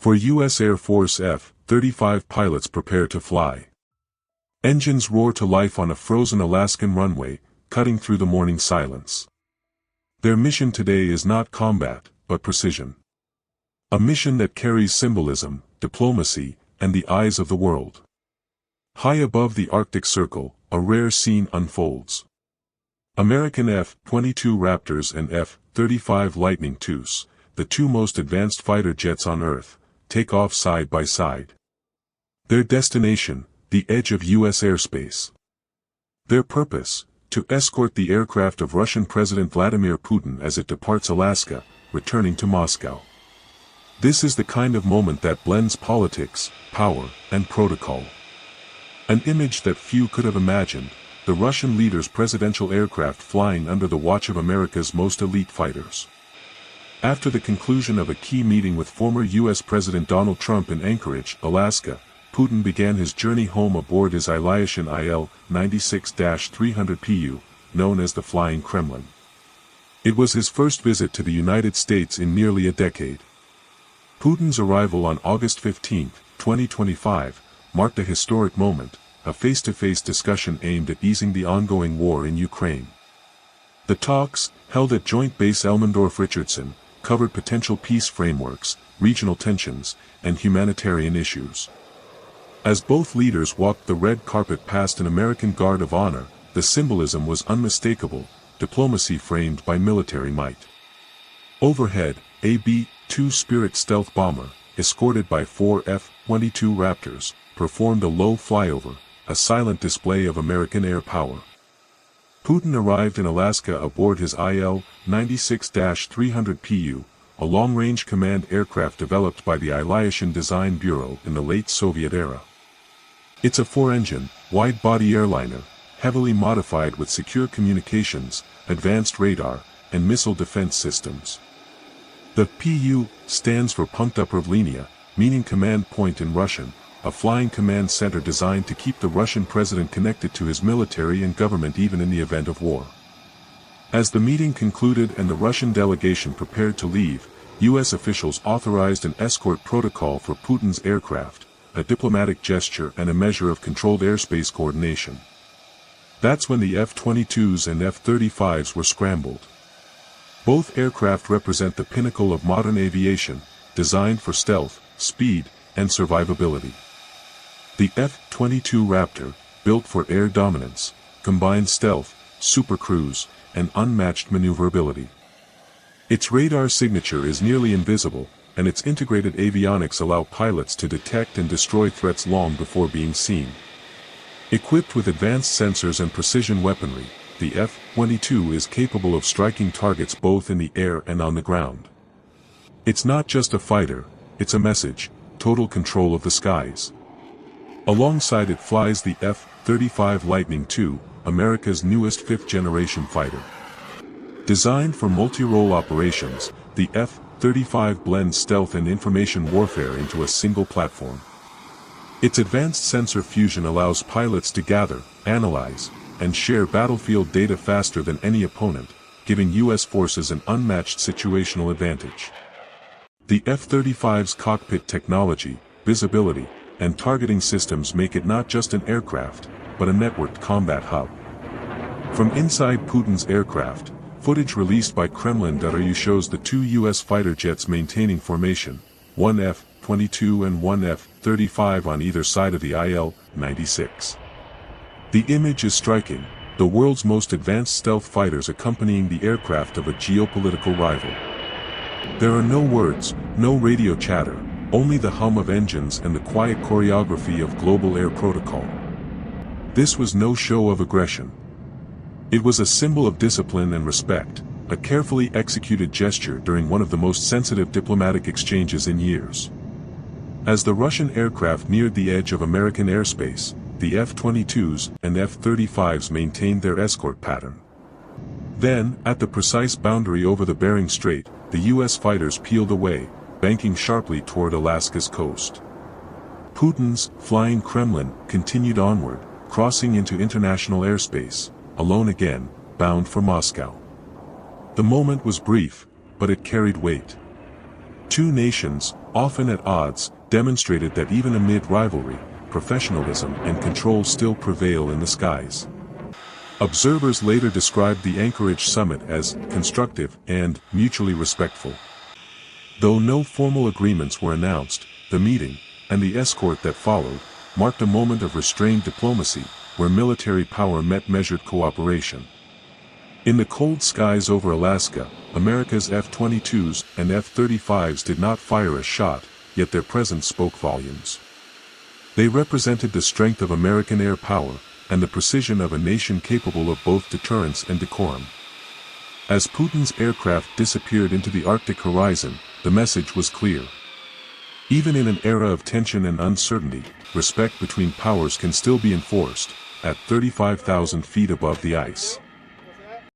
For U.S. Air Force F-35 pilots prepare to fly. Engines roar to life on a frozen Alaskan runway, cutting through the morning silence. Their mission today is not combat, but precision. A mission that carries symbolism, diplomacy, and the eyes of the world. High above the Arctic Circle, a rare scene unfolds. American F-22 Raptors and F-35 Lightning IIs, the two most advanced fighter jets on Earth, take off side by side. Their destination, the edge of U.S. airspace. Their purpose, to escort the aircraft of Russian President Vladimir Putin as it departs Alaska, returning to Moscow. This is the kind of moment that blends politics, power, and protocol. An image that few could have imagined, the Russian leader's presidential aircraft flying under the watch of America's most elite fighters. After the conclusion of a key meeting with former U.S. President Donald Trump in Anchorage, Alaska, Putin began his journey home aboard his Ilyushin Il-96-300 Pu, known as the Flying Kremlin. It was his first visit to the United States in nearly a decade. Putin's arrival on August 15, 2025, marked a historic moment, a face-to-face discussion aimed at easing the ongoing war in Ukraine. The talks, held at Joint Base Elmendorf-Richardson, covered potential peace frameworks, regional tensions, and humanitarian issues. As both leaders walked the red carpet past an American Guard of Honor, the symbolism was unmistakable, diplomacy framed by military might. Overhead, a B-2 Spirit stealth bomber, escorted by 4 F-22 Raptors, performed a low flyover, a silent display of American air power. Putin arrived in Alaska aboard his Il-96-300 Pu, a long-range command aircraft developed by the Ilyushin Design Bureau in the late Soviet era. It's a four-engine, wide-body airliner, heavily modified with secure communications, advanced radar, and missile defense systems. The Pu stands for Punkt Upravlenia, meaning command point in Russian, a flying command center designed to keep the Russian president connected to his military and government even in the event of war. As the meeting concluded and the Russian delegation prepared to leave, U.S. officials authorized an escort protocol for Putin's aircraft, a diplomatic gesture and a measure of controlled airspace coordination. That's when the F-22s and F-35s were scrambled. Both aircraft represent the pinnacle of modern aviation, designed for stealth, speed, and survivability. The F-22 Raptor, built for air dominance, combines stealth, supercruise, and unmatched maneuverability. Its radar signature is nearly invisible, and its integrated avionics allow pilots to detect and destroy threats long before being seen. Equipped with advanced sensors and precision weaponry, the F-22 is capable of striking targets both in the air and on the ground. It's not just a fighter, it's a message: total control of the skies. Alongside it flies the F-35 Lightning II, America's newest fifth-generation fighter. Designed for multi-role operations, the F-35 blends stealth and information warfare into a single platform. Its advanced sensor fusion allows pilots to gather, analyze, and share battlefield data faster than any opponent, giving U.S. forces an unmatched situational advantage. The F-35's cockpit technology, visibility, and targeting systems make it not just an aircraft, but a networked combat hub. From inside Putin's aircraft, footage released by Kremlin.ru shows the two U.S. fighter jets maintaining formation, one F-22 and one F-35 on either side of the Il-96. The image is striking, the world's most advanced stealth fighters accompanying the aircraft of a geopolitical rival. There are no words, no radio chatter, only the hum of engines and the quiet choreography of global air protocol. This was no show of aggression. It was a symbol of discipline and respect, a carefully executed gesture during one of the most sensitive diplomatic exchanges in years. As the Russian aircraft neared the edge of American airspace, the F-22s and F-35s maintained their escort pattern. Then, at the precise boundary over the Bering Strait, the U.S. fighters peeled away, banking sharply toward Alaska's coast. Putin's Flying Kremlin continued onward, crossing into international airspace, alone again, bound for Moscow. The moment was brief, but it carried weight. Two nations, often at odds, demonstrated that even amid rivalry, professionalism and control still prevail in the skies. Observers later described the Anchorage summit as constructive and mutually respectful. Though no formal agreements were announced, the meeting, and the escort that followed, marked a moment of restrained diplomacy, where military power met measured cooperation. In the cold skies over Alaska, America's F-22s and F-35s did not fire a shot, yet their presence spoke volumes. They represented the strength of American air power, and the precision of a nation capable of both deterrence and decorum. As Putin's aircraft disappeared into the Arctic horizon, the message was clear. Even in an era of tension and uncertainty, respect between powers can still be enforced, at 35,000 feet above the ice.